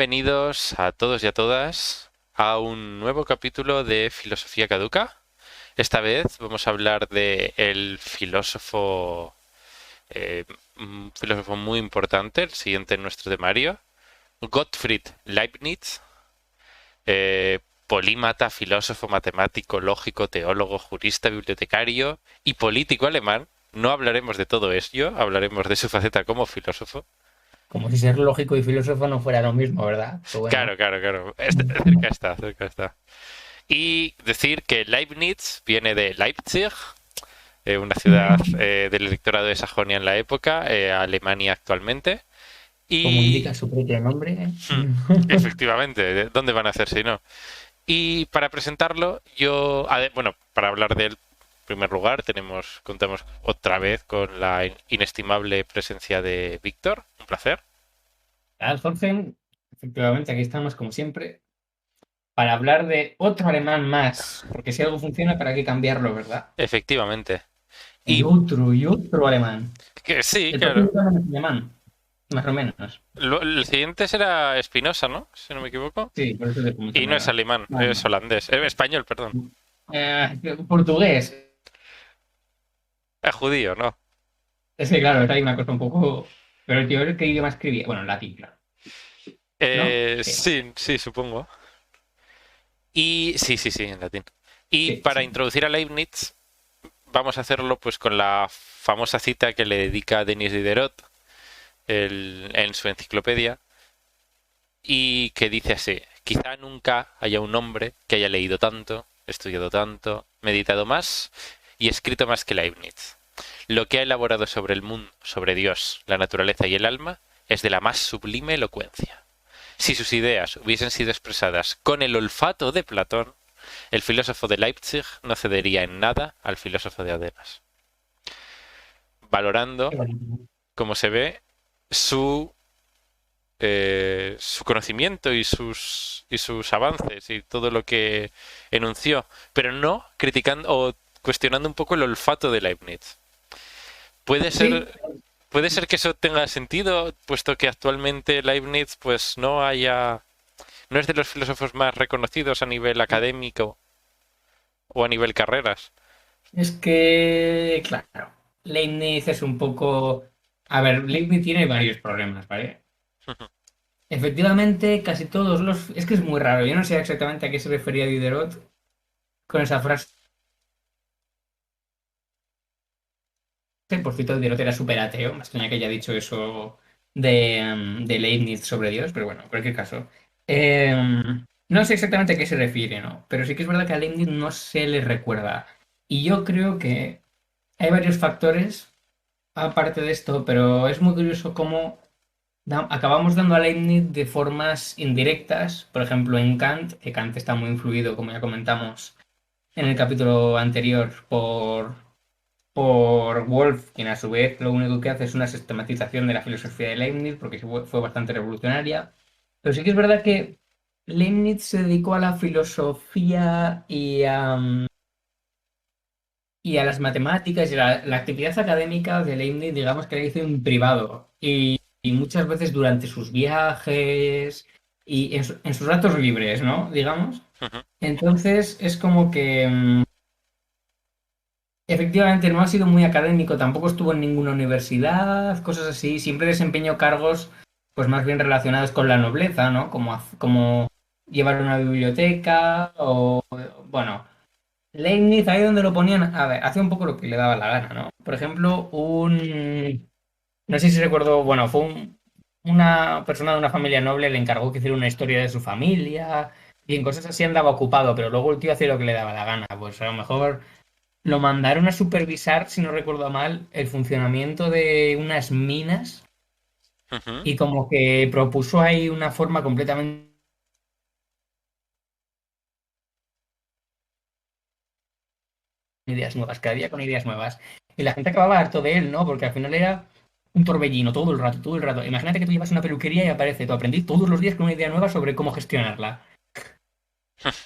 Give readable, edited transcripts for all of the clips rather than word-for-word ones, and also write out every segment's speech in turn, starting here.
Bienvenidos a todos y a todas a un nuevo capítulo de Filosofía Caduca. Esta vez vamos a hablar de el filósofo, un filósofo muy importante, el siguiente en nuestro temario, Gottfried Leibniz, polímata, filósofo, matemático, lógico, teólogo, jurista, bibliotecario y político alemán. No hablaremos de todo ello, hablaremos de su faceta como filósofo. Como si ser lógico y filósofo no fuera lo mismo, ¿verdad? Pero Claro, bueno. claro, claro. Cerca está, cerca está. Y decir que Leibniz viene de Leipzig, una ciudad del electorado de Sajonia en la época, Alemania actualmente. Como indica Y su propio nombre. efectivamente, ¿de ¿dónde van a hacer si no? Y para presentarlo, bueno, para hablar de él, en primer lugar, contamos otra vez con la inestimable presencia de Víctor. Un placer. Jorge, efectivamente, aquí estamos como siempre para hablar de otro alemán más, porque si algo funciona, ¿para qué cambiarlo, verdad? Efectivamente. Y Y otro alemán. que sí, El propio claro. también es alemán, más o menos. El siguiente será Espinosa, ¿no? Si no me equivoco. Sí, por eso te Y no es mencionaba. alemán, es Vale. holandés. Español, perdón. Portugués. Es judío, ¿no? Es que claro, hay una cosa un poco. Pero el tío, ¿qué idioma escribía? Bueno, latín, claro. ¿No? Sí, Sí, sí, supongo. Y sí, sí, sí, en latín. Y sí, para sí. introducir a Leibniz, vamos a hacerlo pues con la famosa cita que le dedica Denis Diderot en su enciclopedia y que dice así: quizá nunca haya un hombre que haya leído tanto, estudiado tanto, meditado más y escrito más que Leibniz. Lo que ha elaborado sobre el mundo, sobre Dios, la naturaleza y el alma es de la más sublime elocuencia. Si sus ideas hubiesen sido expresadas con el olfato de Platón, el filósofo de Leipzig no cedería en nada al filósofo de Atenas, valorando, Qué bonito. como se ve, su conocimiento y sus avances y todo lo que enunció, pero no criticando o cuestionando un poco el olfato de Leibniz. Puede Sí, ser, puede ser que eso tenga sentido, puesto que actualmente Leibniz pues no es de los filósofos más reconocidos a nivel académico o a nivel carreras. es que, claro, Leibniz es un poco... A ver, Leibniz tiene varios problemas, ¿vale? Efectivamente, casi todos los... Es que es muy raro, yo no sé exactamente a qué se refería Diderot con esa frase. Por cierto, Diderot era súper ateo, más extraña que haya dicho eso de Leibniz sobre Dios, pero bueno, en cualquier caso. No sé exactamente a qué se refiere, ¿no? Pero sí que es verdad que a Leibniz no se le recuerda. Y yo creo que hay varios factores aparte de esto, pero es muy curioso cómo acabamos dando a Leibniz de formas indirectas. Por ejemplo, en Kant, que Kant está muy influido, como ya comentamos en el capítulo anterior, por Wolff, quien a su vez lo único que hace es una sistematización de la filosofía de Leibniz, porque fue bastante revolucionaria. Pero sí que es verdad que Leibniz se dedicó a la filosofía y a las matemáticas y la actividad académica de Leibniz, digamos que la hizo en privado y muchas veces durante sus viajes y en sus ratos libres, ¿no? Digamos. Entonces es como que efectivamente no ha sido muy académico, tampoco estuvo en ninguna universidad, cosas así, siempre desempeñó cargos pues más bien relacionados con la nobleza, ¿no? Como llevar una biblioteca o, bueno, Leibniz, ahí donde lo ponían, a ver, hacía un poco lo que le daba la gana, ¿no? Por ejemplo, no sé si recuerdo, bueno, una persona de una familia noble le encargó que hiciera una historia de su familia, y en cosas así andaba ocupado, pero luego el tío hacía lo que le daba la gana, pues a lo mejor lo mandaron a supervisar, si no recuerdo mal, el funcionamiento de unas minas y como que propuso ahí una forma completamente ideas nuevas, cada día con ideas nuevas. Y la gente acababa harto de él, ¿no? Porque al final era un torbellino todo el rato, todo el rato. Imagínate que tú llevas una peluquería y aparece, tú aprendí todos los días con una idea nueva sobre cómo gestionarla.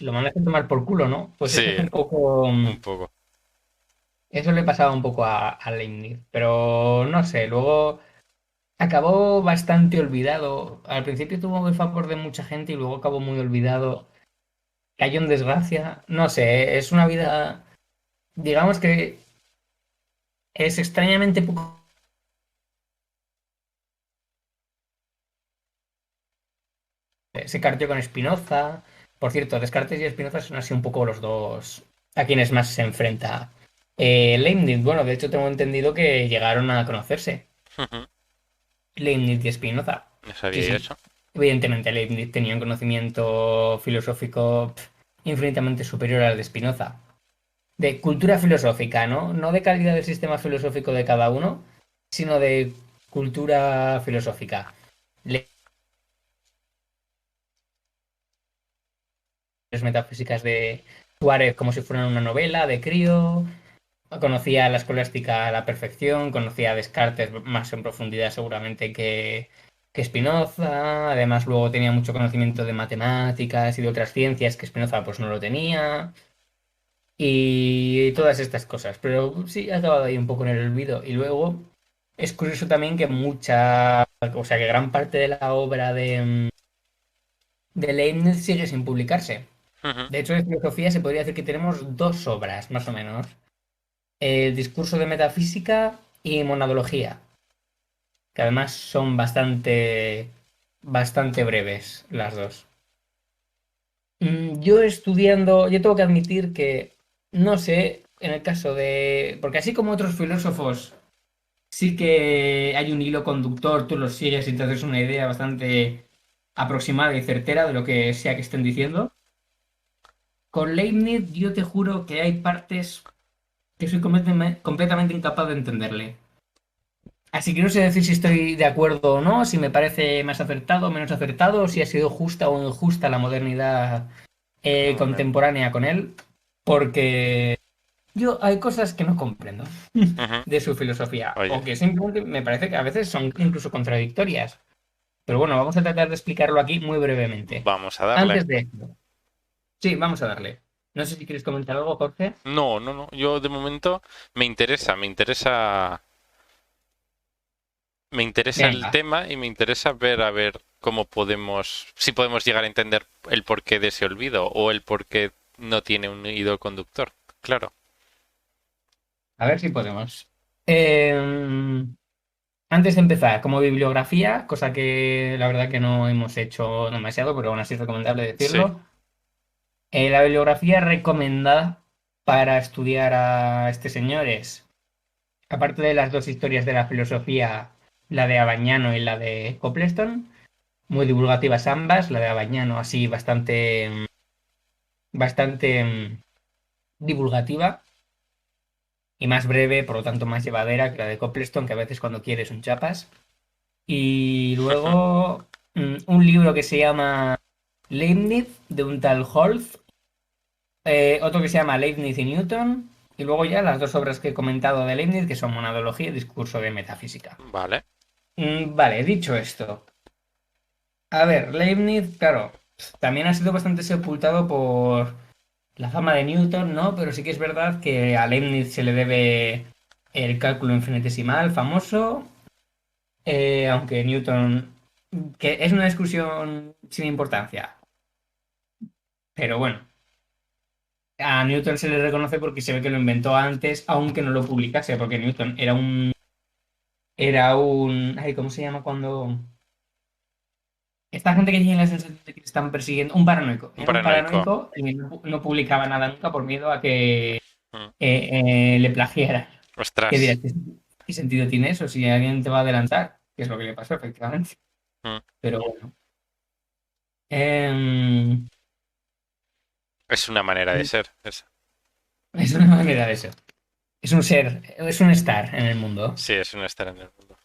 Lo mandas a tomar por culo, ¿no? Pues eso es Sí, un poco... un poco. Eso le pasaba un poco a Leibniz. Pero no sé, luego... acabó bastante olvidado. Al principio tuvo el favor de mucha gente y luego acabó muy olvidado. Cayó en desgracia. No sé, es una vida, digamos que es extrañamente poco. Se carteó con Spinoza. Por cierto, Descartes y Spinoza son así un poco los dos a quienes más se enfrenta. Leibniz, bueno, de hecho tengo entendido que llegaron a conocerse. Ujú. Leibniz y Spinoza. No Sí, sabía sí. eso. Evidentemente, Leibniz tenía un conocimiento filosófico infinitamente superior al de Spinoza. De cultura filosófica, ¿no? No de calidad del sistema filosófico de cada uno, sino de cultura filosófica. Las metafísicas de Suárez como si fueran una novela de crío. Conocía la escolástica a la perfección, conocía a Descartes más en profundidad seguramente que Spinoza. Además, luego tenía mucho conocimiento de matemáticas y de otras ciencias que Spinoza pues no lo tenía. Y todas estas cosas. Pero sí, ha acabado ahí un poco en el olvido. Y luego es curioso también que o sea, que gran parte de la obra de Leibniz sigue sin publicarse. Ujú. De hecho, de filosofía se podría decir que tenemos dos obras, más o menos. El discurso de metafísica y monadología, que además son bastante breves las dos. Yo tengo que admitir que no sé, en el caso de, porque así como otros filósofos, sí que hay un hilo conductor, tú lo sigues y te haces una idea bastante aproximada y certera de lo que sea que estén diciendo. Con Leibniz yo te juro que hay partes que soy completamente incapaz de entenderle. Así que no sé decir si estoy de acuerdo o no, si me parece más acertado o menos acertado, si ha sido justa o injusta la modernidad Vale. contemporánea con él, porque yo hay cosas que no comprendo Ujú. de su filosofía, Oye, o que simplemente me parece que a veces son incluso contradictorias. Pero bueno, vamos a tratar de explicarlo aquí muy brevemente. vamos a darle. Antes de esto, sí, vamos a darle. No sé si quieres comentar algo, Jorge. No, no, no. Yo de momento me interesa el Venga. tema y me interesa ver a ver cómo podemos, si podemos llegar a entender el porqué de ese olvido o el por qué no tiene un hilo conductor. Claro. A ver si podemos. Antes de empezar, como bibliografía, cosa que la verdad que no hemos hecho demasiado, pero aún así es recomendable Sí. decirlo. La bibliografía recomendada para estudiar a este señor es, aparte de las dos historias de la filosofía, la de Abañano y la de Copleston, muy divulgativas ambas, la de Abañano así bastante divulgativa y más breve, por lo tanto más llevadera que la de Copleston, que a veces cuando quieres un chapas. Y luego un libro que se llama Leibniz, de un tal Holz, otro que se llama Leibniz y Newton, y luego ya las dos obras que he comentado de Leibniz, que son Monadología y Discurso de Metafísica. Vale. Vale, dicho esto, a ver, Leibniz, claro, también ha sido bastante sepultado por la fama de Newton, ¿no? Pero sí que es verdad que a Leibniz se le debe el cálculo infinitesimal famoso, aunque Newton, que es una discusión sin importancia, pero bueno, a Newton se le reconoce porque se ve que lo inventó antes, aunque no lo publicase, porque Newton ay, ¿cómo se llama cuando esta gente que tiene la sensación de que le están persiguiendo? Un paranoico. Un Era un paranoico. paranoico y no publicaba nada nunca por miedo a que Mm. le plagiara. ¿Qué Ostras. dirás? ¿Qué sentido tiene eso si alguien te va a adelantar? Que es lo que le pasó, efectivamente. Mm. Pero bueno. Em, Es una manera de ser. Esa. es una manera de ser. Es un ser, es un estar en el mundo. Sí, es un estar en el mundo.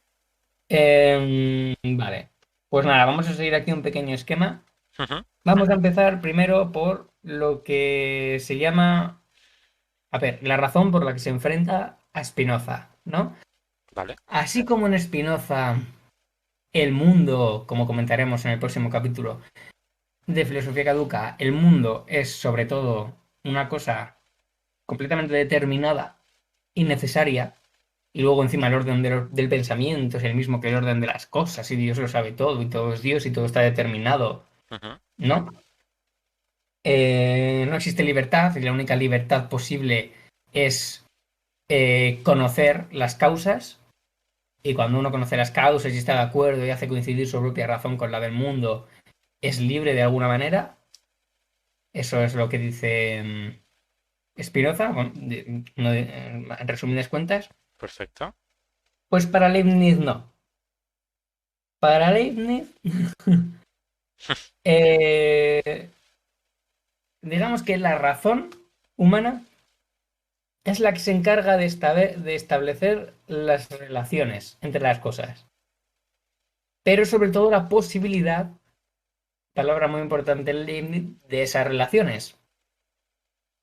Vale. Pues nada, vamos a seguir aquí un pequeño esquema. Ujú. Vamos a empezar primero por lo que se llama, a ver, la razón por la que se enfrenta a Spinoza, ¿no? Vale. Así como en Spinoza el mundo, como comentaremos en el próximo capítulo de Filosofía Caduca, el mundo es sobre todo una cosa completamente determinada y necesaria. Y luego encima el orden del pensamiento es el mismo que el orden de las cosas y Dios lo sabe todo y todo es Dios y todo está determinado, Ujú. ¿no? No existe libertad y la única libertad posible es conocer las causas y cuando uno conoce las causas y está de acuerdo y hace coincidir su propia razón con la del mundo, es libre de alguna manera. Eso es lo que dice Spinoza, bueno, en resumidas cuentas. Perfecto. Pues para Leibniz no. Para Leibniz, eh, digamos que la razón humana es la que se encarga de establecer las relaciones entre las cosas, pero sobre todo la posibilidad, palabra muy importante en Leibniz, de esas relaciones,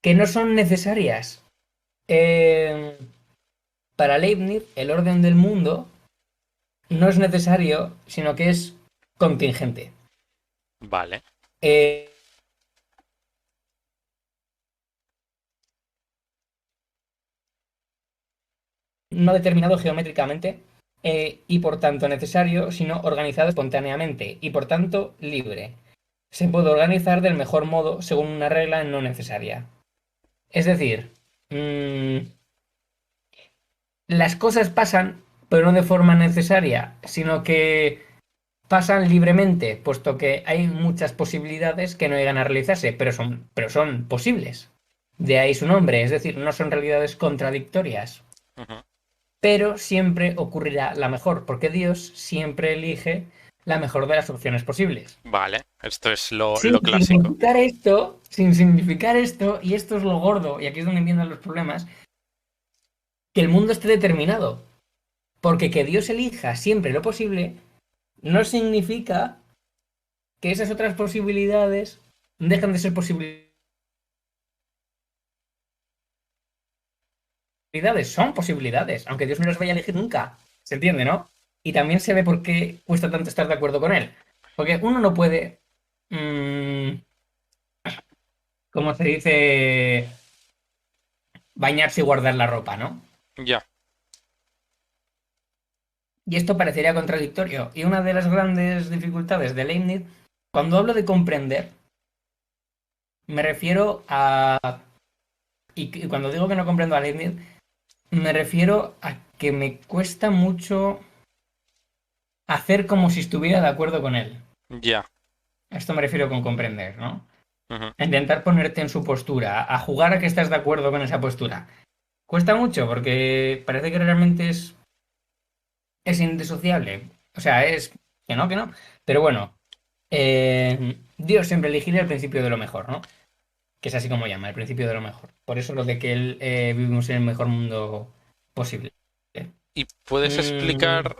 que no son necesarias. Eh, para Leibniz, el orden del mundo no es necesario, sino que es contingente. Vale. Eh, no determinado geométricamente y por tanto necesario, sino organizado espontáneamente y por tanto libre. Se puede organizar del mejor modo según una regla no necesaria. Es decir, mmm, las cosas pasan, pero no de forma necesaria, sino que pasan libremente, puesto que hay muchas posibilidades que no llegan a realizarse, pero son posibles. De ahí su nombre, es decir, no son realidades contradictorias. Ujú. Pero siempre ocurrirá la mejor, porque Dios siempre elige la mejor de las opciones posibles. Vale. Esto es lo clásico. Sin significar esto, y esto es lo gordo, y aquí es donde empiezan los problemas, que el mundo esté determinado. Porque que Dios elija siempre lo posible no significa que esas otras posibilidades dejan de ser posibilidades. Son posibilidades, aunque Dios no las vaya a elegir nunca. ¿Se entiende, no? Y también se ve por qué cuesta tanto estar de acuerdo con él. Porque uno no puede, mmm, como se dice, bañarse y guardar la ropa, ¿no? Ya. Y esto parecería contradictorio. Y una de las grandes dificultades de Leibniz, cuando hablo de comprender, me refiero a... Y cuando digo que no comprendo a Leibniz, me refiero a que me cuesta mucho hacer como si estuviera de acuerdo con él. Ya. A esto me refiero con comprender, ¿no? Ujú. A intentar ponerte en su postura, a jugar a que estás de acuerdo con esa postura. Cuesta mucho porque parece que realmente es indisociable. O sea, es que no. Pero bueno, Dios siempre elegirá el principio de lo mejor, ¿no? Que es así como llama, el principio de lo mejor. Por eso lo de que él, vivimos en el mejor mundo posible. ¿Y puedes Mm, explicar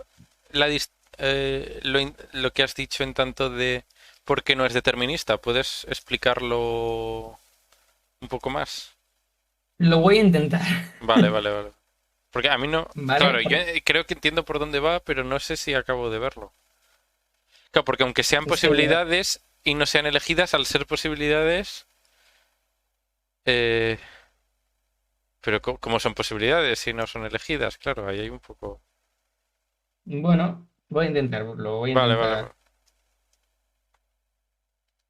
lo que has dicho en tanto de por qué no es determinista? ¿Puedes explicarlo un poco más? lo voy a intentar, Vale, vale, vale. Porque a mí no... ¿vale? Claro, yo creo que entiendo por dónde va, pero no sé si acabo de verlo. Claro, porque aunque sean Es que, posibilidades y no sean elegidas, al ser posibilidades... eh, pero ¿cómo son posibilidades si no son elegidas? Claro, ahí hay un poco... bueno, voy a intentar, lo voy a Vale, vale, vale. intentar.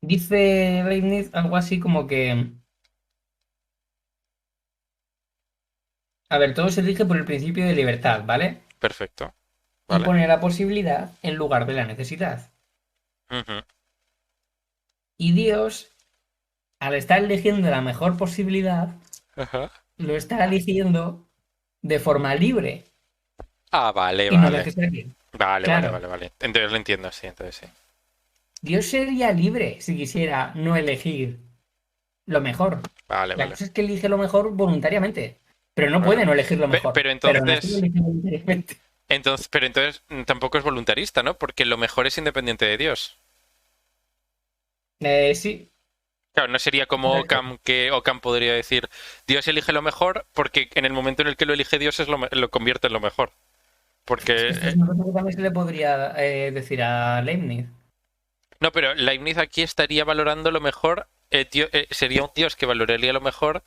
Dice Leibniz algo así como que, a ver, todo se rige por el principio de libertad, ¿vale? Perfecto. Y Vale. pone la posibilidad en lugar de la necesidad. Ujú. Y Dios, al estar eligiendo la mejor posibilidad, Ajá. lo está eligiendo de forma libre Ah, vale, y no vale. necesaria. Vale, vale, Claro, vale, vale. Entonces lo entiendo, sí, entonces sí. Dios sería libre si quisiera no elegir lo mejor. Vale, La vale. cosa es que elige lo mejor voluntariamente, pero no Vale. puede no elegir lo mejor. Pero Pero aún así lo entonces, elige voluntariamente. pero entonces tampoco es voluntarista, ¿no? Porque lo mejor es independiente de Dios. Sí, Claro, no sería como correcto. Ockham, que Ockham podría decir, Dios elige lo mejor porque en el momento en el que lo elige Dios lo convierte en lo mejor. Porque, Esto es una cosa que también se le podría decir a Leibniz. no, pero Leibniz aquí estaría valorando lo mejor, sería un Dios que valoraría lo mejor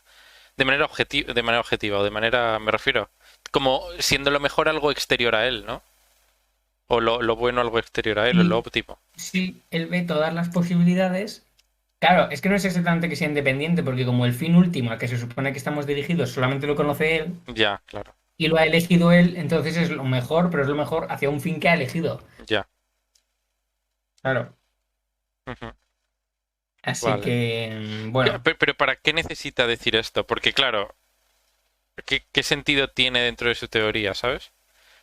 De manera objetiva, o de manera, me refiero, como siendo lo mejor algo exterior a él, ¿no? O lo bueno algo exterior a él, o lo Y óptimo. si él ve todas las posibilidades, claro, es que no es exactamente que sea independiente, porque como el fin último al que se supone que estamos dirigidos solamente lo conoce él Ya, claro. y lo ha elegido él, entonces es lo mejor, pero es lo mejor hacia un fin que ha elegido. Ya. Claro. Ujú. Así Vale. que, bueno, Pero ¿para qué necesita decir esto? Porque claro, ¿qué sentido tiene dentro de su teoría, ¿sabes?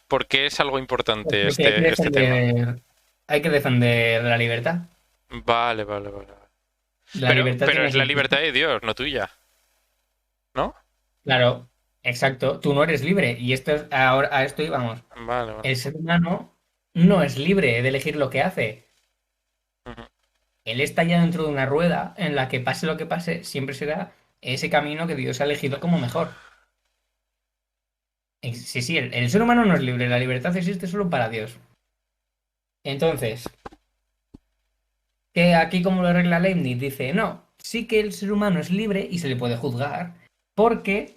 ¿Por qué es algo pues importante porque este tema? hay que defender la libertad. Vale, vale, vale. La libertad Pero tiene es la sentido. libertad de Dios, no tuya, ¿no? Claro, exacto. Tú no eres libre. Y esto es, ahora a esto íbamos. Vale, vale. El ser humano no es libre de elegir lo que hace. Ujú. Él está ya dentro de una rueda en la que pase lo que pase, siempre será ese camino que Dios ha elegido como mejor. Sí, sí, el ser humano no es libre, la libertad existe solo para Dios. Entonces, que aquí como lo arregla Leibniz, dice, no, sí que el ser humano es libre y se le puede juzgar, porque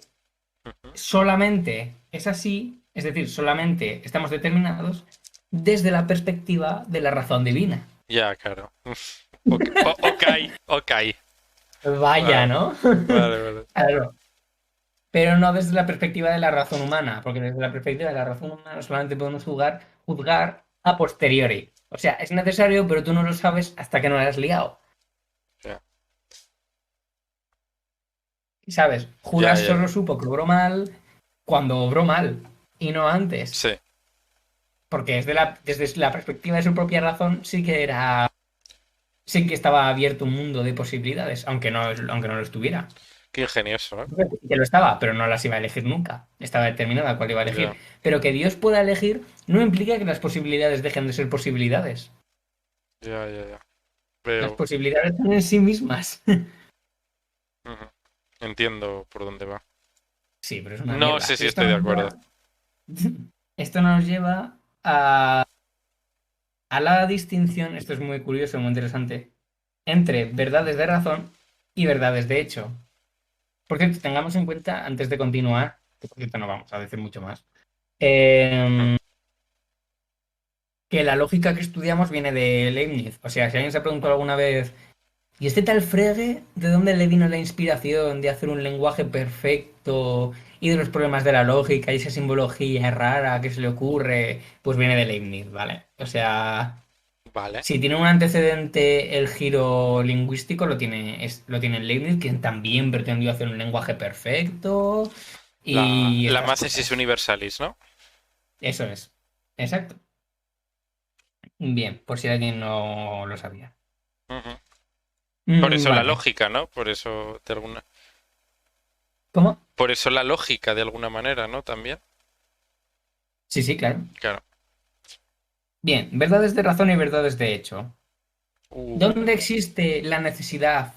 Ujú. solamente es así, es decir, solamente estamos determinados desde la perspectiva de la razón divina. Ya, claro. Ok, ok, ok. Vaya, Vale, ¿no? vale, vale. Claro. Pero no desde la perspectiva de la razón humana, porque desde la perspectiva de la razón humana solamente podemos juzgar a posteriori. O sea, es necesario, pero tú no lo sabes hasta que no lo has liado. Ya, ¿Sabes? ya, Judas ya, solo ya. supo que obró mal cuando obró mal y no antes. Sí, Porque desde la perspectiva de su propia razón sí que estaba abierto un mundo de posibilidades, aunque no lo estuviera. qué ingenioso, ¿eh? Sí que lo estaba, pero no las iba a elegir nunca. Estaba determinada cuál iba a elegir. Ya, Pero que Dios pueda elegir no implica que las posibilidades dejen de ser posibilidades. ya, ya, ya. Las Veo. posibilidades son en sí mismas. Ujú. Entiendo por dónde va. Sí, pero es una No mierda. sé si estoy de acuerdo. Esto nos lleva a la distinción, esto es muy curioso, muy interesante, entre verdades de razón y verdades de hecho. Por cierto, tengamos en cuenta, antes de continuar, que por cierto no vamos a decir mucho más, Ujú. eh, que la lógica que estudiamos viene de Leibniz. O sea, si alguien se ha preguntado alguna vez, ¿y este tal Frege, de dónde le vino la inspiración de hacer un lenguaje perfecto y de los problemas de la lógica y esa simbología rara que se le ocurre? Pues viene de Leibniz, ¿vale? O sea, Vale. si tiene un antecedente el giro lingüístico, lo tiene en Leibniz, quien también pretendió hacer un lenguaje perfecto y La estas Mathesis cosas. Universalis, ¿no? Eso es. Exacto. Bien, por si alguien no lo sabía. Ujú. Por eso la Vale. lógica, ¿no? Por eso de alguna. ¿Cómo? Por eso la lógica de alguna manera, ¿no? También. Sí, sí, claro. Claro. Bien, verdades de razón y verdades de hecho. Uh, ¿Dónde existe la necesidad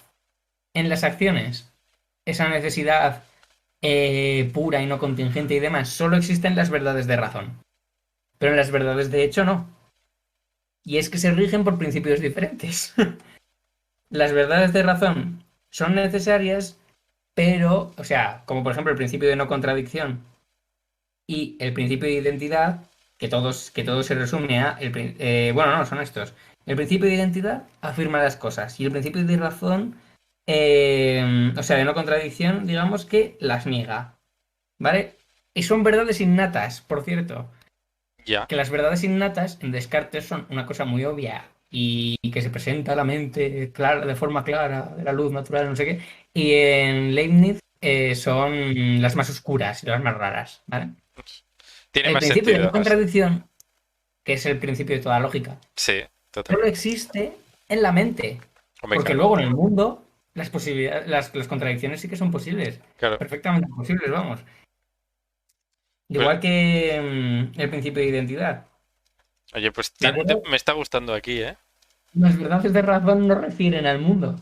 en las acciones? Esa necesidad pura y no contingente y demás, solo existen las verdades de razón. Pero en las verdades de hecho no. Y es que se rigen por principios diferentes. Las verdades de razón son necesarias, pero, o sea, como por ejemplo el principio de no contradicción y el principio de identidad, que todo se resume a, bueno, no, son estos. El principio de identidad afirma las cosas y el principio de razón, o sea, de no contradicción, digamos que las niega, ¿vale? Y son verdades innatas, por cierto, ya. que las verdades innatas en Descartes son una cosa muy obvia y que se presenta a la mente clara, de forma clara, de la luz natural, no sé qué, y en Leibniz son las más oscuras y las más raras, ¿vale? Tiene El más principio de no sentido, así. contradicción, que es el principio de toda lógica, Sí, solo totalmente. existe en la mente, Hombre, porque claro. luego en el mundo las posibilidades, las contradicciones sí que son posibles, Claro. perfectamente posibles, vamos. Pues, Igual que el principio de identidad. oye, pues ¿De acuerdo? me está gustando aquí, ¿eh? Las verdades de razón no refieren al mundo.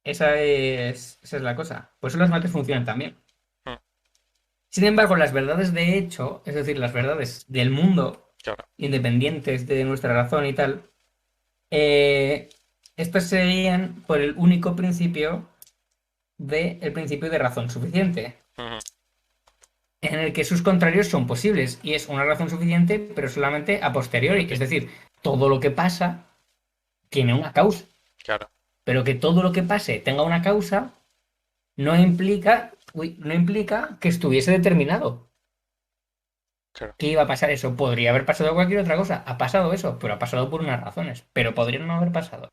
Esa es la cosa. Por eso las mates funcionan también. Mm. Sin embargo, las verdades de hecho, es decir, las verdades del mundo, Claro. independientes de nuestra razón y tal, estas serían por el único principio del principio de razón suficiente, Ujú. en el que sus contrarios son posibles y es una razón suficiente, pero solamente a posteriori. Es decir, todo lo que pasa tiene una causa, Claro, pero que todo lo que pase tenga una causa no implica que estuviese determinado. claro. ¿Qué iba a pasar eso? Podría haber pasado cualquier otra cosa. Ha pasado eso, pero ha pasado por unas razones. Pero podría no haber pasado.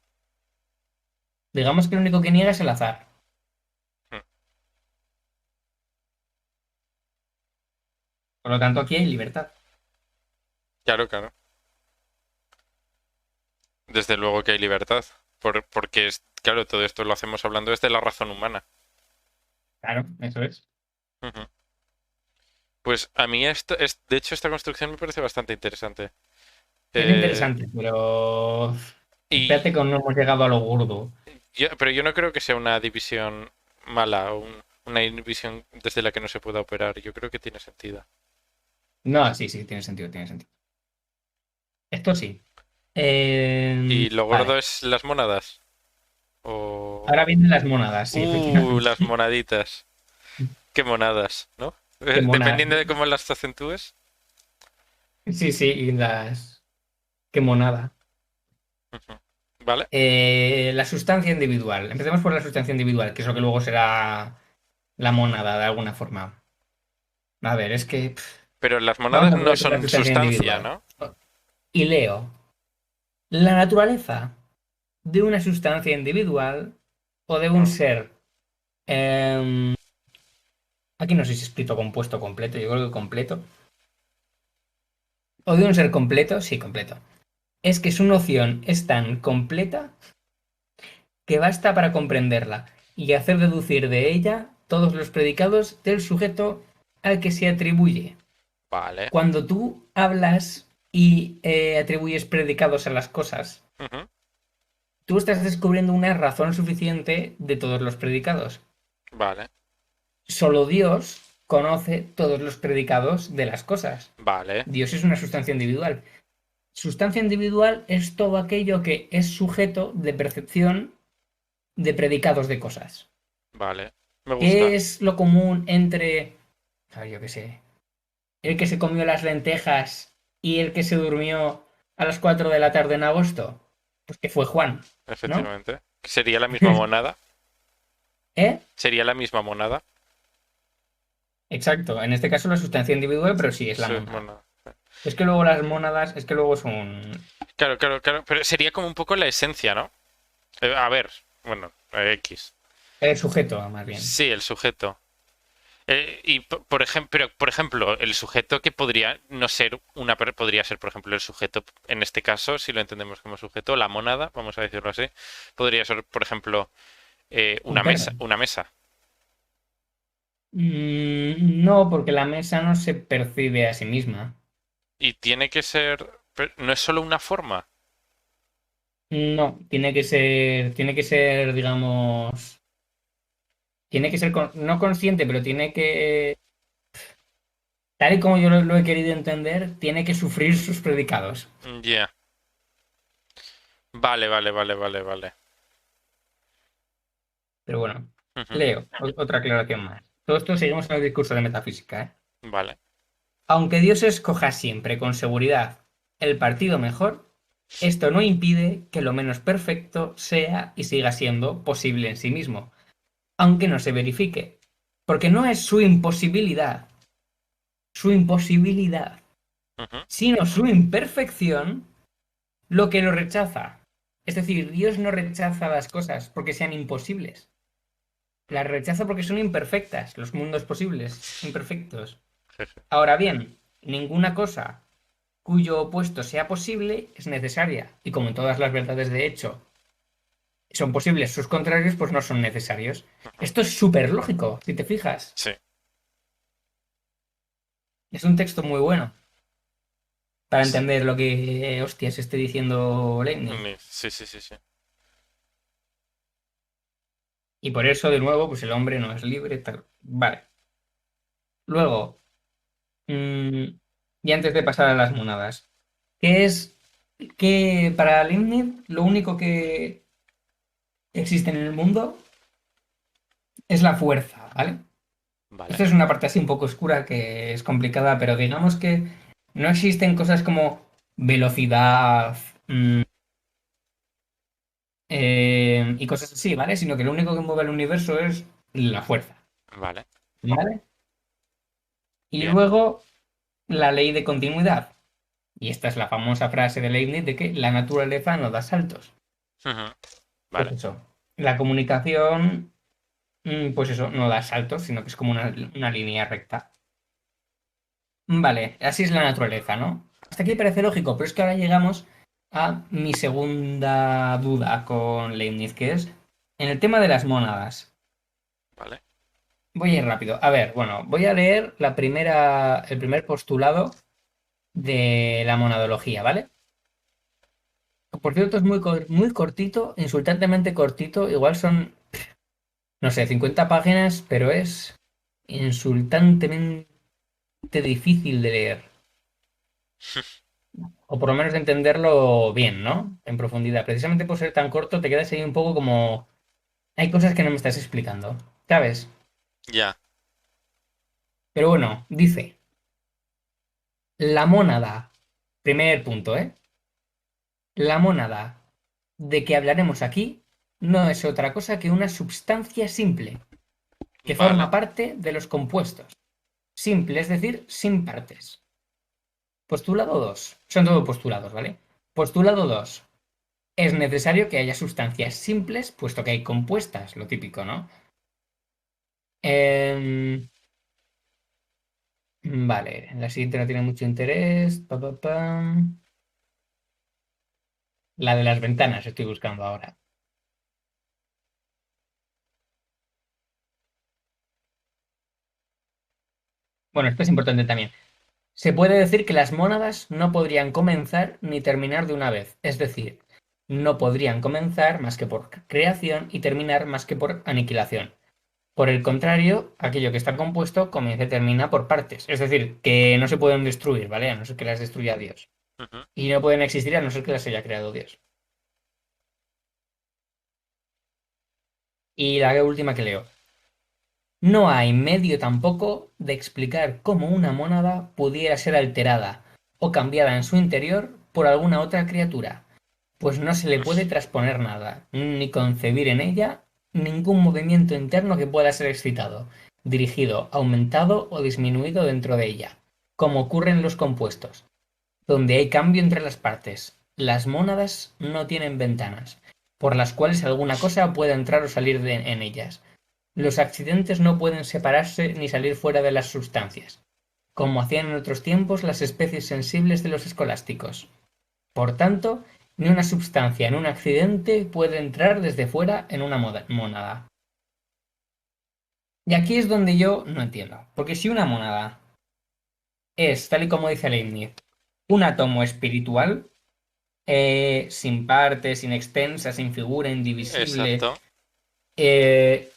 Digamos que lo único que niega es el azar. Mm. Por lo tanto, aquí hay libertad. Claro, claro. Desde luego que hay libertad. Porque, claro, todo esto lo hacemos hablando desde la razón humana. Claro, eso es. Ujú. Pues a mí de hecho, esta construcción me parece bastante interesante. Es Eh, interesante, pero espérate y que no hemos llegado a lo gordo. pero yo no creo que sea una división mala o una división desde la que no se pueda operar. Yo creo que tiene sentido. No, sí, sí, tiene sentido, tiene sentido. Esto sí. ¿Y lo gordo Vale. es las monadas? O... Ahora vienen las mónadas, sí, Las efectivamente. monaditas. Qué monadas, ¿no? Qué monadas. Dependiendo de cómo las acentúes. Sí, sí, y las. Qué monada. Ujú. ¿Vale? La sustancia individual. Empecemos por la sustancia individual, que es lo que luego será la mónada de alguna forma. A ver, es que Pero las vamos monadas a no ver la son sustancia sustancia, individual. ¿no? Y leo, la naturaleza de una sustancia individual o de un Mm. ser. em, Aquí no sé si escrito compuesto completo, yo creo que completo. O de un ser completo, sí, completo. Es que su noción es tan completa que basta para comprenderla y hacer deducir de ella todos los predicados del sujeto al que se atribuye. Vale. Cuando tú hablas y atribuyes predicados a las cosas, Ujú. tú estás descubriendo una razón suficiente de todos los predicados. Vale. Solo Dios conoce todos los predicados de las cosas. Vale. Dios es una sustancia individual. Sustancia individual es todo aquello que es sujeto de percepción de predicados de cosas. Vale. Me ¿Qué gusta. es lo común entre, yo qué sé, el que se comió las lentejas y el que se durmió a las 4 de la tarde en agosto? Pues que fue Juan, ¿no? Efectivamente. ¿Sería la misma monada? ¿Eh? ¿Sería la misma monada? Exacto, en este caso la sustancia individual, pero sí es la Sí, mónada. monada. Es que luego las mónadas, es que luego son Claro, claro, claro. Pero sería como un poco la esencia, ¿no? A ver, bueno, X. el sujeto, más bien. Sí, el sujeto. Por ejemplo, el sujeto que podría no ser podría ser, por ejemplo, el sujeto, en este caso, si lo entendemos como sujeto, la mónada, vamos a decirlo así, podría ser, por ejemplo, Un perro. una mesa. No, porque la mesa no se percibe a sí misma. Y tiene que ser, no es solo una forma. No, tiene que ser, digamos, tiene que ser no consciente, pero tiene que, tal y como yo lo he querido entender, tiene que sufrir sus predicados. Ya. Vale, vale, vale, vale, vale. Pero bueno, Ujú. leo, otra aclaración más. Todo esto seguimos en el discurso de metafísica, ¿eh? Vale. Aunque Dios escoja siempre con seguridad el partido mejor, esto no impide que lo menos perfecto sea y siga siendo posible en sí mismo, aunque no se verifique. Porque no es su imposibilidad, Ujú. sino su imperfección lo que lo rechaza. Es decir, Dios no rechaza las cosas porque sean imposibles. Las rechaza porque son imperfectas, los mundos posibles, imperfectos. Jeje. Ahora bien, ninguna cosa cuyo opuesto sea posible es necesaria. Y como en todas las verdades de hecho son posibles sus contrarios, pues no son necesarios. Ujú. Esto es súper lógico, si te fijas. Sí. Es un texto muy bueno para S- entender lo que, hostias, esté diciendo Leibniz. Sí, sí, sí, sí. Y por eso, de nuevo, pues el hombre no es libre. Vale. Luego, mm, y antes de pasar a las monadas, ¿qué es que para Leibniz lo único que existe en el mundo es la fuerza, ¿vale? Vale. Esto es una parte así un poco oscura que es complicada, pero digamos que no existen cosas como velocidad y cosas así, ¿vale? Sino que lo único que mueve el universo es la fuerza, Vale. ¿vale? Y Bien. luego la ley de continuidad. Y esta es la famosa frase de Leibniz de que la naturaleza no da saltos. Ujú. Pues Vale. eso. La comunicación, pues eso, no da saltos, sino que es como una línea recta. Vale, así es la naturaleza, ¿no? Hasta aquí parece lógico, pero es que ahora llegamos a mi segunda duda con Leibniz, que es en el tema de las mónadas. Vale. Voy a ir rápido. A ver, bueno, voy a leer el primer postulado de la monadología, ¿vale? Por cierto, es muy cortito, insultantemente cortito. Igual son, no sé, 50 páginas, pero es insultantemente difícil de leer. O por lo menos de entenderlo bien, ¿no? En profundidad. Precisamente por ser tan corto, te quedas ahí un poco como... Hay cosas que no me estás explicando, ¿sabes? Ya. Pero bueno, dice, la mónada, primer punto, ¿eh? La mónada de que hablaremos aquí no es otra cosa que una substancia simple, que Vale. forma parte de los compuestos. Simple, es decir, sin partes. Postulado 2. Son todo postulados, ¿vale? Postulado 2. Es necesario que haya sustancias simples, puesto que hay compuestas, lo típico, ¿no? Em, vale, la siguiente no tiene mucho interés. Pa, pa, pam. La de las ventanas estoy buscando ahora. Bueno, esto es importante también. Se puede decir que las mónadas no podrían comenzar ni terminar de una vez, es decir, no podrían comenzar más que por creación y terminar más que por aniquilación. Por el contrario, aquello que está compuesto comienza y termina por partes, es decir, que no se pueden destruir, ¿vale? A no ser que las destruya Dios. Ujú. Y no pueden existir a no ser que las haya creado Dios. Y la última que leo. No hay medio tampoco de explicar cómo una mónada pudiera ser alterada o cambiada en su interior por alguna otra criatura, pues no se le puede transponer nada, ni concebir en ella ningún movimiento interno que pueda ser excitado, dirigido, aumentado o disminuido dentro de ella, como ocurre en los compuestos, donde hay cambio entre las partes. Las mónadas no tienen ventanas, por las cuales alguna cosa pueda entrar o salir en ellas. Los accidentes no pueden separarse ni salir fuera de las sustancias, como hacían en otros tiempos las especies sensibles de los escolásticos. Por tanto, ni una sustancia ni un accidente puede entrar desde fuera en una mónada. Y aquí es donde yo no entiendo, porque si una mónada es, tal y como dice Leibniz, un átomo espiritual, sin parte, sin extensa, sin figura, indivisible. Exacto.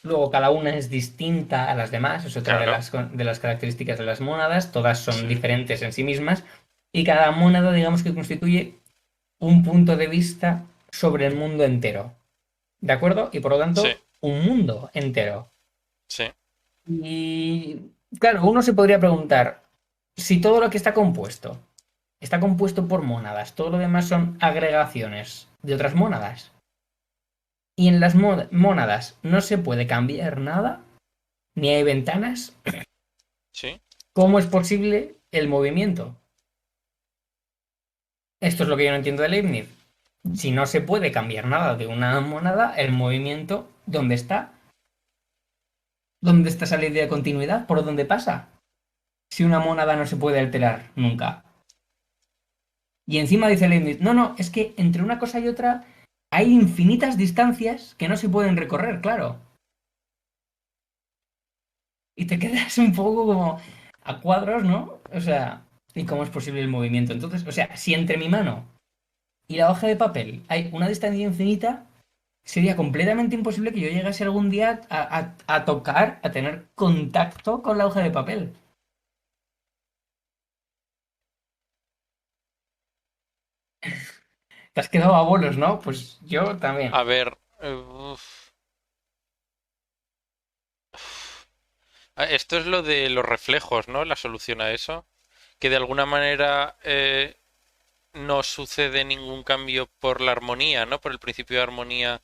Luego cada una es distinta a las demás, es otra Claro. de las características de las mónadas, todas son Sí. diferentes en sí mismas, y cada mónada digamos que constituye un punto de vista sobre el mundo entero, ¿de acuerdo? Y por lo Sí. tanto, un mundo entero. Sí. Y claro, uno se podría preguntar, si todo lo que está compuesto por mónadas, todo lo demás son agregaciones de otras mónadas, y en las mónadas no se puede cambiar nada, ni hay ventanas, Sí. ¿cómo es posible el movimiento? Esto es lo que yo no entiendo de Leibniz. Si no se puede cambiar nada de una monada, el movimiento, ¿dónde está? ¿Dónde está esa ley de continuidad? ¿Por dónde pasa? Si una monada no se puede alterar nunca. Y encima dice Leibniz, no, no, es que entre una cosa y otra hay infinitas distancias que no se pueden recorrer, claro. Y te quedas un poco como a cuadros, ¿no? O sea, ¿y cómo es posible el movimiento? Entonces, o sea, si entre mi mano y la hoja de papel hay una distancia infinita, sería completamente imposible que yo llegase algún día a tocar, a tener contacto con la hoja de papel. Te has quedado a bolos, ¿no? Pues yo también. A ver. Esto es lo de los reflejos, ¿no? La solución a eso. Que de alguna manera no sucede ningún cambio por la armonía, ¿no? Por el principio de armonía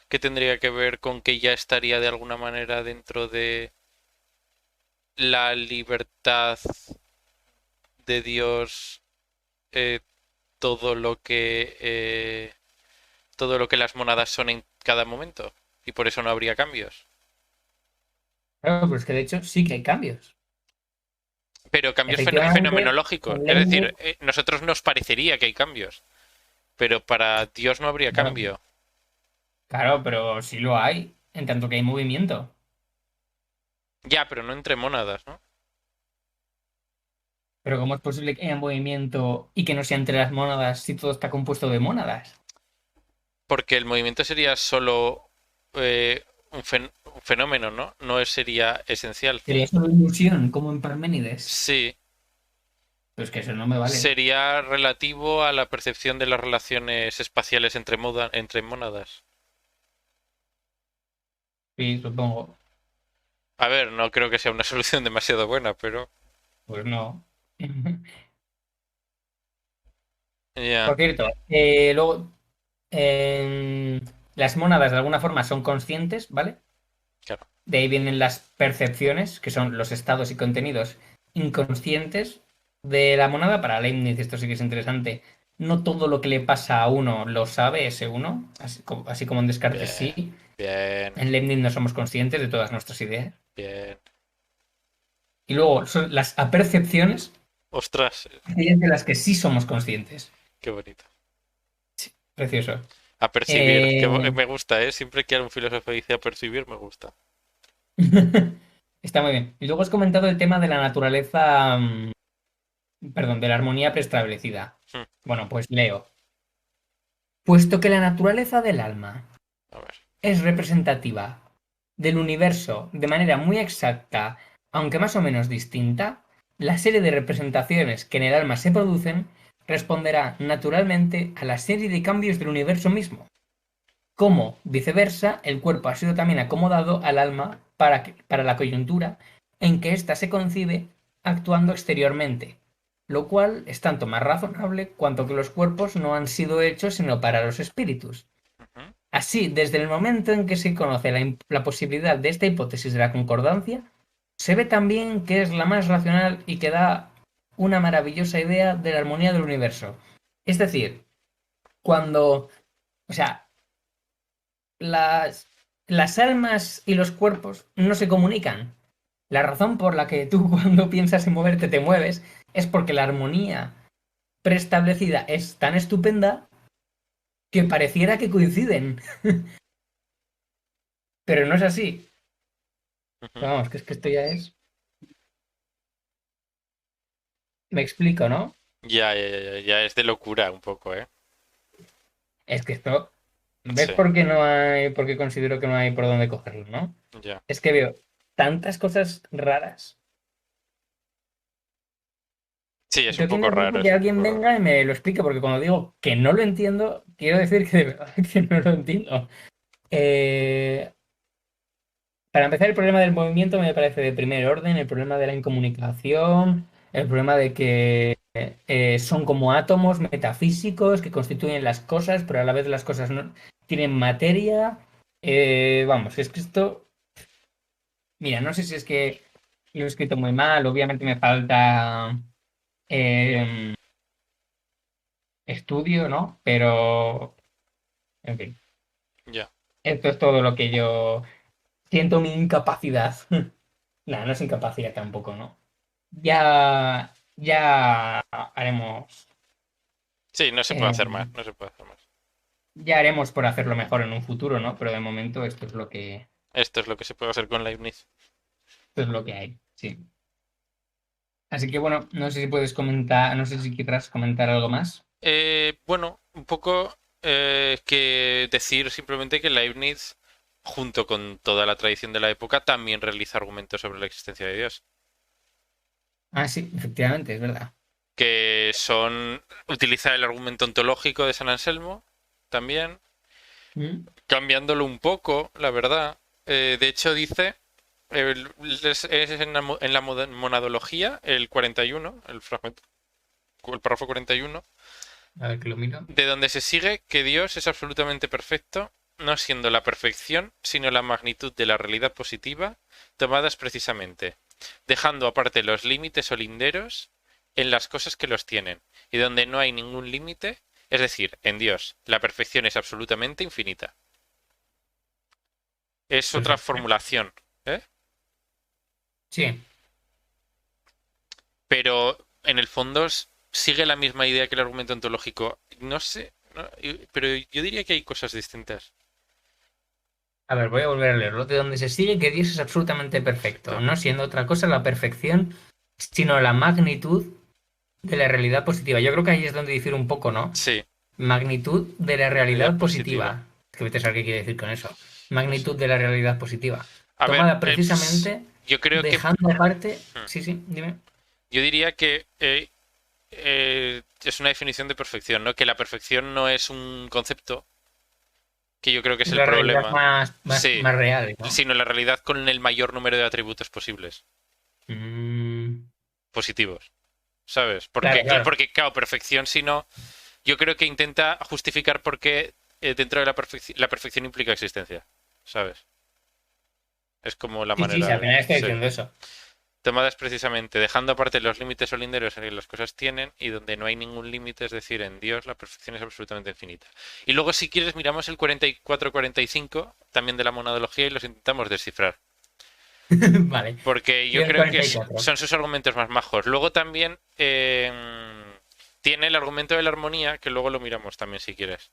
que tendría que ver con que ya estaría de alguna manera dentro de la libertad de Dios, eh, todo lo que todo lo que las monadas son en cada momento y por eso no habría cambios. Claro, pues que de hecho sí que hay cambios. Pero cambios Efectivamente, fenomenológicos. en Es Leibniz, decir, nosotros nos parecería que hay cambios, pero para Dios no habría claro, cambio. claro, pero sí lo hay, en tanto que hay movimiento. Ya, pero no entre mónadas, ¿no? Pero ¿cómo es posible que haya movimiento y que no sea entre las mónadas si todo está compuesto de mónadas? Porque el movimiento sería solo un fenómeno, ¿no? No sería esencial. Sería solo ilusión, como en Parménides. Sí, Pues que eso no me vale. sería relativo a la percepción de las relaciones espaciales entre mónadas. Sí, supongo. A ver, no creo que sea una solución demasiado buena, pero Pues no. ya, Por cierto, luego, las mónadas de alguna forma son conscientes, ¿vale? claro. De ahí vienen las percepciones, que son los estados y contenidos inconscientes de la monada. Para Leibniz, esto sí que es interesante. No todo lo que le pasa a uno lo sabe ese uno, así como en Descartes Bien, sí. bien, En Leibniz no somos conscientes de todas nuestras ideas. bien. Y luego son las apercepciones, Ostras, aquellas de las que sí somos conscientes. qué bonito. Precioso. A percibir, que Eh, me gusta, ¿eh? Siempre que un filósofo dice a percibir, me gusta. Está muy bien. Y luego has comentado el tema de la naturaleza, perdón, de la armonía preestablecida. Hmm, Bueno, pues leo. Puesto que la naturaleza del alma a ver. es representativa del universo de manera muy exacta, aunque más o menos distinta, la serie de representaciones que en el alma se producen responderá naturalmente a la serie de cambios del universo mismo. Como, viceversa, el cuerpo ha sido también acomodado al alma para la coyuntura en que ésta se concibe actuando exteriormente, lo cual es tanto más razonable cuanto que los cuerpos no han sido hechos sino para los espíritus. Ujú, Así, desde el momento en que se conoce la posibilidad de esta hipótesis de la concordancia, se ve también que es la más racional y que da una maravillosa idea de la armonía del universo. Es decir, cuando, o sea, las, las almas y los cuerpos no se comunican. La razón por la que tú cuando piensas en moverte te mueves es porque la armonía preestablecida es tan estupenda que pareciera que coinciden, pero no es así. ujú. Vamos, que es que esto ya es... Me explico, ¿no? Ya es de locura un poco, ¿eh? Es que esto... ¿Ves Sí, por qué no hay, por qué considero que no hay por dónde cogerlo, no? ya. Es que veo tantas cosas raras. Sí, es un Yo que poco raro, necesito es que un alguien poco raro. venga y me lo explique, porque cuando digo que no lo entiendo, quiero decir que de verdad que no lo entiendo. Eh, para empezar, el problema del movimiento me parece de primer orden, el problema de la incomunicación, el problema de que son como átomos metafísicos que constituyen las cosas, pero a la vez las cosas no tienen materia. Vamos, es que esto, mira, no sé si es que lo he escrito muy mal, obviamente me falta eh, estudio, ¿no? Pero, en fin, Ya. esto es todo lo que yo siento mi incapacidad. Nada, no es incapacidad tampoco, ¿no? Ya haremos, Sí, no se puede eh, hacer más, no se puede hacer más. ya haremos por hacerlo mejor en un futuro, ¿no? Pero de momento Esto es lo que se puede hacer con Leibniz. esto es lo que hay, sí. Así que bueno, no sé si puedes comentar, no sé si querrás comentar algo más. Bueno, un poco que decir simplemente que Leibniz, junto con toda la tradición de la época, también realiza argumentos sobre la existencia de Dios, Ah, sí, efectivamente, es verdad. que son utilizar el argumento ontológico de San Anselmo, también, Mm, cambiándolo un poco, la verdad. De hecho, dice, Es en la monadología, el 41, el fragmento, el párrafo 41, A ver que lo miro. de donde se sigue que Dios es absolutamente perfecto, no siendo la perfección, sino la magnitud de la realidad positiva, tomadas precisamente, dejando aparte los límites o linderos en las cosas que los tienen, y donde no hay ningún límite, es decir, en Dios, la perfección es absolutamente infinita. Es otra Perfecto. formulación, ¿eh? Sí. Pero en el fondo sigue la misma idea que el argumento ontológico. No sé, pero yo diría que hay cosas distintas. A ver, voy a volver a leerlo. De donde se sigue que Dios es absolutamente perfecto, Perfecto. no siendo otra cosa la perfección, sino la magnitud de la realidad positiva. Yo creo que ahí es donde difiere un poco, ¿no? Sí, Magnitud de la realidad realidad positiva. positiva. Es que vete a saber qué quiere decir con eso. Magnitud de la realidad positiva. A ver, Tomada precisamente yo creo que dejando aparte. hmm, Sí, sí, dime. yo diría que es una definición de perfección, ¿no? Que la perfección no es un concepto, que yo creo que es Es el la realidad problema. más Sí, real, ¿no? sino la realidad con el mayor número de atributos posibles, Mm, positivos, ¿sabes? claro, claro. Porque claro, perfección, si no, yo creo que intenta justificar por qué dentro de la perfección implica existencia, ¿sabes? Es como la Sí, sí, sí, manera al de... final estoy Sí. diciendo eso. Tomadas precisamente, dejando aparte los límites o linderos en que las cosas tienen y donde no hay ningún límite, es decir, en Dios la perfección es absolutamente infinita. Y luego, si quieres, miramos el 44-45, también de la monadología, y los intentamos descifrar. Vale. Porque Y yo el creo que 44. son sus argumentos más majos. Luego también tiene el argumento de la armonía, que luego lo miramos también si quieres.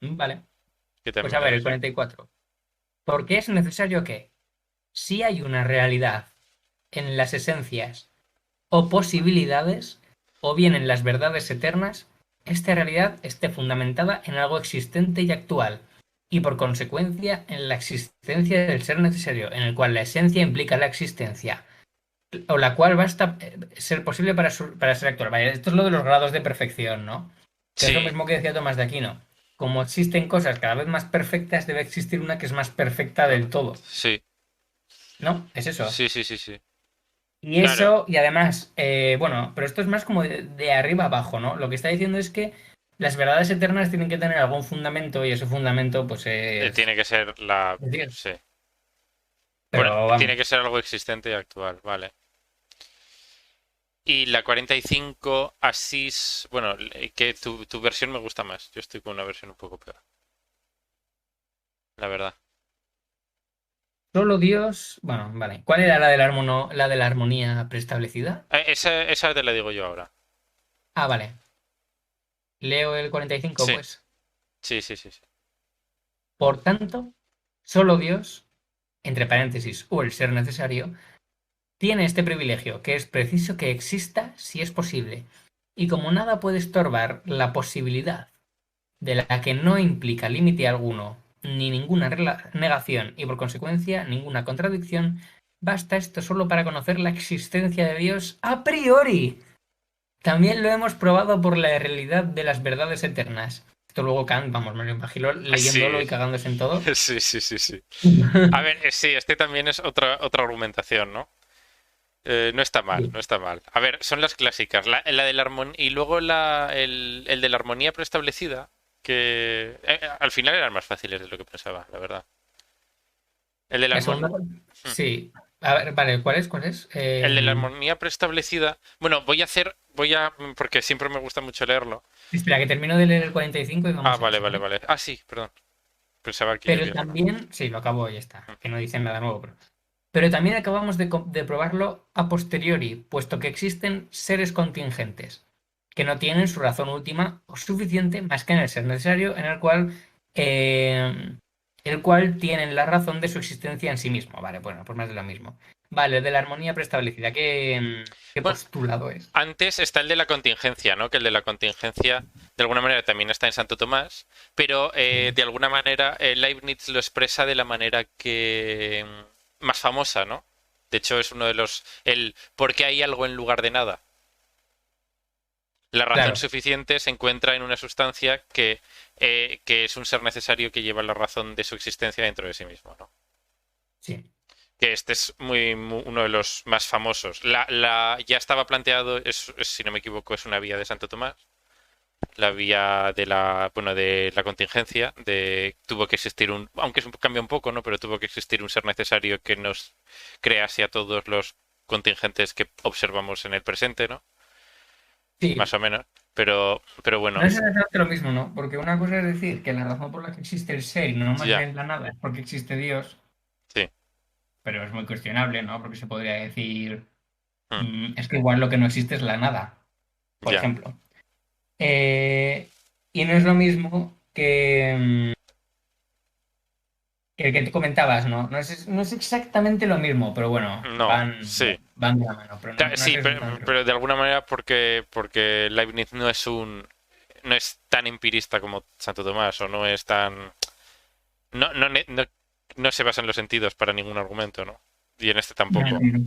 Vale. Que Pues a también ver, el es... 44. ¿Por qué es necesario que, si hay una realidad en las esencias o posibilidades, o bien en las verdades eternas, esta realidad esté fundamentada en algo existente y actual, y por consecuencia en la existencia del ser necesario, en el cual la esencia implica la existencia, o la cual basta ser posible para ser actual? Vale, esto es lo de los grados de perfección, ¿no? Que es lo Sí, mismo que decía Tomás de Aquino. Como existen cosas cada vez más perfectas, debe existir una que es más perfecta del todo. sí, ¿No? Es eso. sí, sí, sí, sí. Y Claro, eso, y además, bueno, pero esto es más como de arriba abajo, ¿no? Lo que está diciendo es que las verdades eternas tienen que tener algún fundamento y ese fundamento, pues tiene que ser la... es Dios. Sí. Bueno, Pero tiene que vamos, ser algo existente y actual, vale. Y la 45 Asís, bueno, que tu versión me gusta más. Yo estoy con una versión un poco peor, la verdad. solo Dios. Bueno, vale. ¿Cuál era la de la armonía preestablecida? Esa te la digo yo ahora. Ah, vale. Leo el 45, Sí, pues. sí, sí, sí, sí. Por tanto, solo Dios, entre paréntesis, o el ser necesario, tiene este privilegio, que es preciso que exista si es posible. Y como nada puede estorbar la posibilidad de la que no implica límite alguno, ni ninguna negación y por consecuencia ninguna contradicción, basta esto solo para conocer la existencia de Dios a priori. También lo hemos probado por la realidad de las verdades eternas. Esto luego Kant, vamos, me lo imagino leyéndolo Sí, y cagándose en todo. sí, sí, sí, sí. A ver, sí, este también es otra argumentación, ¿no? No está mal, no está mal. A ver, son las clásicas. La de la armonía y luego el de la armonía preestablecida, que al final eran más fáciles de lo que pensaba, la verdad. El de la La armonía. segunda, sí. A ver, vale, ¿cuál es? ¿Cuál es? El de la armonía preestablecida. Bueno, porque siempre me gusta mucho leerlo. Espera, que termino de leer el 45 y Ah, vamos a vale, eso, vale, ¿vale? vale. Ah, sí, perdón. Pensaba que ya Pero había. también, sí, lo acabo, ya está, que no dicen nada nuevo, pero también acabamos de probarlo a posteriori, puesto que existen seres contingentes que no tienen su razón última o suficiente más que en el ser necesario, eh, el cual tienen la razón de su existencia en sí mismo. Vale, bueno, pues más de lo mismo. Vale, de la armonía preestablecida, ¿qué Bueno, postulado es? antes está el de la contingencia, ¿no? Que el de la contingencia, de alguna manera, también está en Santo Tomás, pero Sí. de alguna manera Leibniz lo expresa de la manera que más famosa, ¿no? De hecho, es uno de los... El ¿por qué hay algo en lugar de nada? La razón Claro, suficiente se encuentra en una sustancia que es un ser necesario que lleva la razón de su existencia dentro de sí mismo, ¿no? sí. Que este es uno de los más famosos. Ya estaba planteado, si no me equivoco, es una vía de Santo Tomás, la vía de la contingencia, tuvo que existir aunque cambia un poco, ¿no? Pero tuvo que existir un ser necesario que nos crease a todos los contingentes que observamos en el presente, ¿no? Sí, Más o menos. Pero no bueno, es exactamente lo mismo, ¿no? Porque una cosa es decir que la razón por la que existe el ser y no más ya, bien la nada es porque existe Dios, sí, pero es muy cuestionable, ¿no? Porque se podría decir, mm, es que igual lo que no existe es la nada, por ya, ejemplo. Y no es lo mismo que el que tú comentabas, ¿no? No es exactamente lo mismo, pero bueno, no, sí. van de la mano, pero no es Sí, exactamente lo pero mismo. de alguna manera porque Leibniz no es tan empirista como Santo Tomás, o no es tan no, no, no se basa en los sentidos para ningún argumento, ¿no? Y en este No, tampoco. no, no.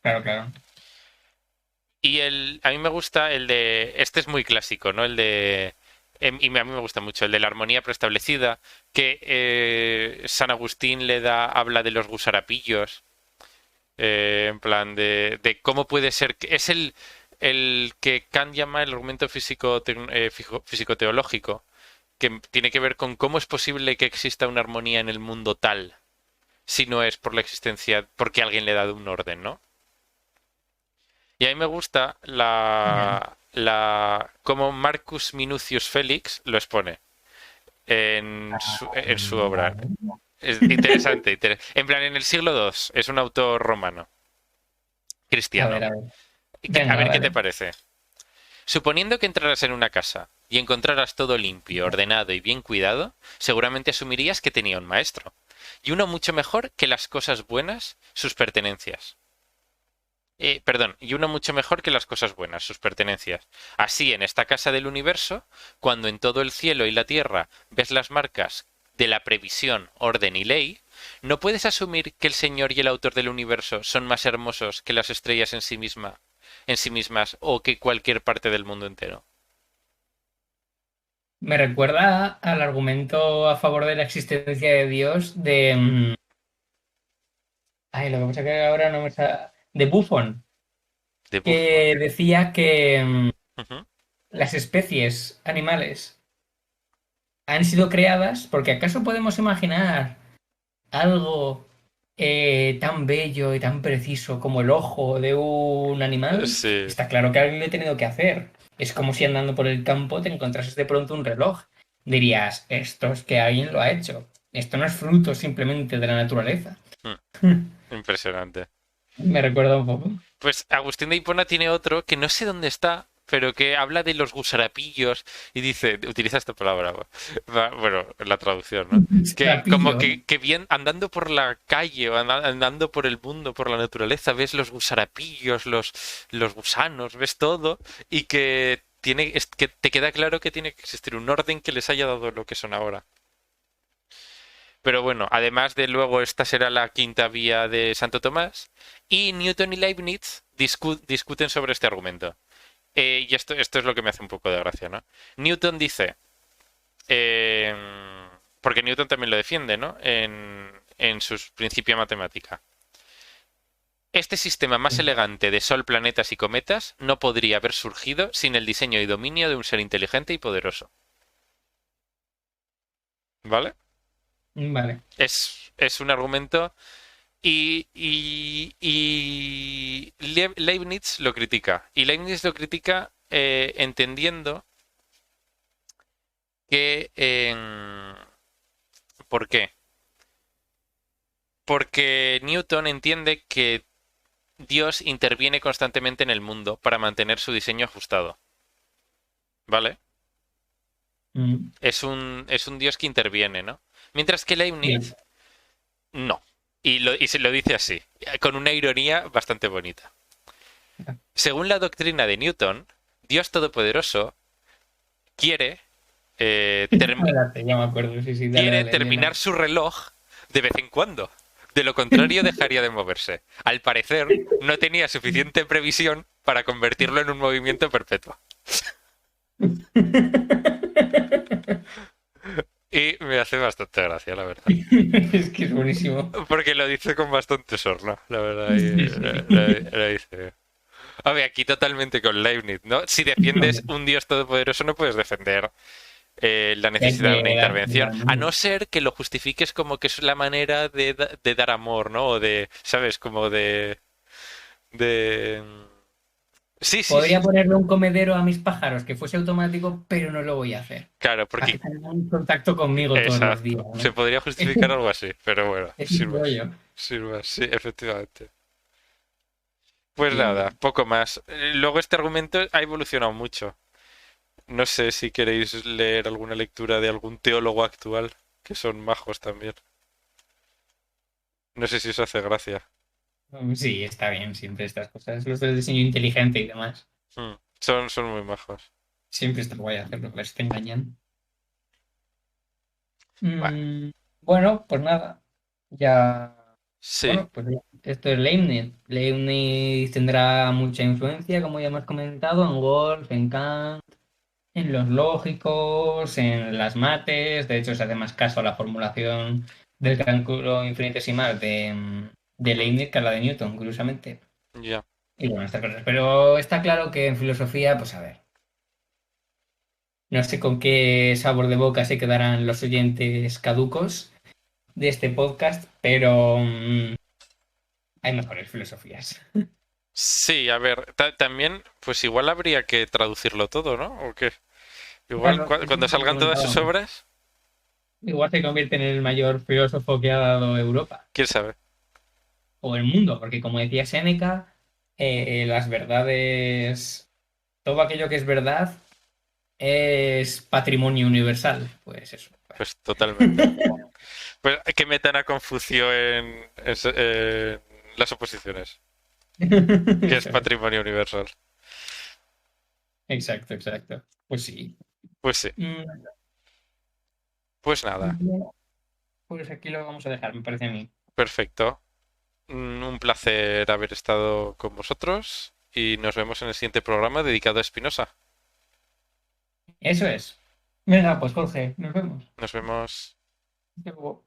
Claro, claro. Y a mí me gusta este es muy clásico, ¿no? A mí me gusta mucho, el de la armonía preestablecida, que San Agustín habla de los gusarapillos, en plan de cómo puede ser, es el que Kant llama el argumento físico-teológico, que tiene que ver con cómo es posible que exista una armonía en el mundo tal, si no es por la existencia, porque alguien le ha dado un orden, ¿no? Y a mí me gusta Ya. como Marcus Minucius Felix lo expone en su obra. Vale. Es interesante, en plan, en el siglo II, es un autor romano, A cristiano. ver, a ver. A Venga, ver qué te dale. parece. Suponiendo que entraras en una casa y encontraras todo limpio, ordenado y bien cuidado, seguramente asumirías que tenía un maestro. Y uno mucho mejor que las cosas buenas, sus pertenencias. Perdón, y uno mucho mejor que las cosas buenas, sus pertenencias. Así, en esta casa del universo, cuando en todo el cielo y la tierra ves las marcas de la previsión, orden y ley, no puedes asumir que el Señor y el autor del universo son más hermosos que las estrellas en sí mismas o que cualquier parte del mundo entero. Me recuerda al argumento a favor de la existencia de Dios Ay, lo que pasa es que ahora no me sa- de Buffon, De Buffon. que decía que Ujú. las especies animales han sido creadas porque ¿acaso podemos imaginar algo tan bello y tan preciso como el ojo de un animal? Sí. Está claro que alguien lo ha tenido que hacer. Es como si andando por el campo te encontrases de pronto un reloj. Dirías, esto es que alguien lo ha hecho. Esto no es fruto simplemente de la naturaleza. Mm, impresionante. Me recuerda un poco. Pues Agustín de Hipona tiene otro que no sé dónde está, pero que habla de los gusarapillos y dice, utiliza esta palabra, bueno, en la traducción, ¿no? Que como Trapillo, ¿eh? que bien andando por la calle o andando por el mundo, por la naturaleza, ves los gusarapillos, los gusanos, ves todo y que te queda claro que tiene que existir un orden que les haya dado lo que son ahora. Pero bueno, además de luego esta será la quinta vía de Santo Tomás y Newton y Leibniz discuten sobre este argumento. Y esto es lo que me hace un poco de gracia, ¿no? Newton dice, eh, porque Newton también lo defiende, ¿no? En sus principia matemática. Este sistema más elegante de Sol, planetas y cometas no podría haber surgido sin el diseño y dominio de un ser inteligente y poderoso. ¿Vale? Vale. Es un argumento. Leibniz lo critica. Y Leibniz lo critica entendiendo que... ¿por qué? Porque Newton entiende que Dios interviene constantemente en el mundo para mantener su diseño ajustado. ¿Vale? Mm, Es un Dios que interviene, ¿no? Mientras que sí. Leibniz, no. Y se lo dice así, con una ironía bastante bonita. Según la doctrina de Newton, Dios Todopoderoso quiere, eh, term- Adelante, ya me acuerdo. Sí, sí, dale, quiere dale, terminar Elena. su reloj de vez en cuando. De lo contrario, dejaría de moverse. Al parecer, no tenía suficiente previsión para convertirlo en un movimiento perpetuo. Y me hace bastante gracia, la verdad. Es que es buenísimo. Porque lo dice con bastante sorna, la verdad. Sí, sí. Lo dice. A ver, aquí totalmente con Leibniz, ¿no? Si defiendes un dios todopoderoso no puedes defender la Que hay necesidad de una que dar intervención, al a mundo. no ser que lo justifiques como que es la manera de dar amor, ¿no? O de, ¿sabes? Como de... Sí, sí, Podría sí. ponerle un comedero a mis pájaros que fuese automático, pero no lo voy a hacer. Claro, Para que porque... tengan contacto conmigo todos los días, Exacto. Se ¿no? podría justificar algo así, pero bueno, Es sin un más. rollo. Sin más, sí, efectivamente. Pues Sí, nada, sí. poco más. Luego este argumento ha evolucionado mucho. No sé si queréis leer alguna lectura de algún teólogo actual, que son majos también. No sé si os hace gracia. Sí, está bien, siempre estas cosas. Los del diseño inteligente y demás. Son muy majos. Siempre está guay hacerlo, a ver si te engañan. Bueno, Mm, bueno, pues nada. Ya. sí, Bueno, pues ya. Esto es Leibniz. Leibniz tendrá mucha influencia, como ya hemos comentado, en Wolff, en Kant, en los lógicos, en las mates. De hecho, se hace más caso a la formulación del cálculo infinitesimal de Leibniz que a la de Newton, curiosamente. ya. Y bueno, estas cosas. Pero está claro que en filosofía, pues a ver. No sé con qué sabor de boca se quedarán los oyentes caducos de este podcast, pero hay mejores filosofías. Sí, a ver, también, pues igual habría que traducirlo todo, ¿no? ¿O qué? Igual Claro, eso es cuando lo que salgan todas sus comentábamos. obras, Igual se convierte en el mayor filósofo que ha dado Europa quién sabe. o el mundo, porque como decía Séneca, las verdades, todo aquello que es verdad es patrimonio universal. Pues eso. Pues totalmente. Pues que metan a Confucio en las oposiciones, que es Eso es. patrimonio universal. Exacto, exacto. Pues sí. Pues sí, Mm, pues nada, Pues aquí lo vamos a dejar, me parece a mí. perfecto. Un placer haber estado con vosotros y nos vemos en el siguiente programa dedicado a Espinosa. Eso es. Venga, pues Jorge, nos vemos. Nos vemos. Hasta luego.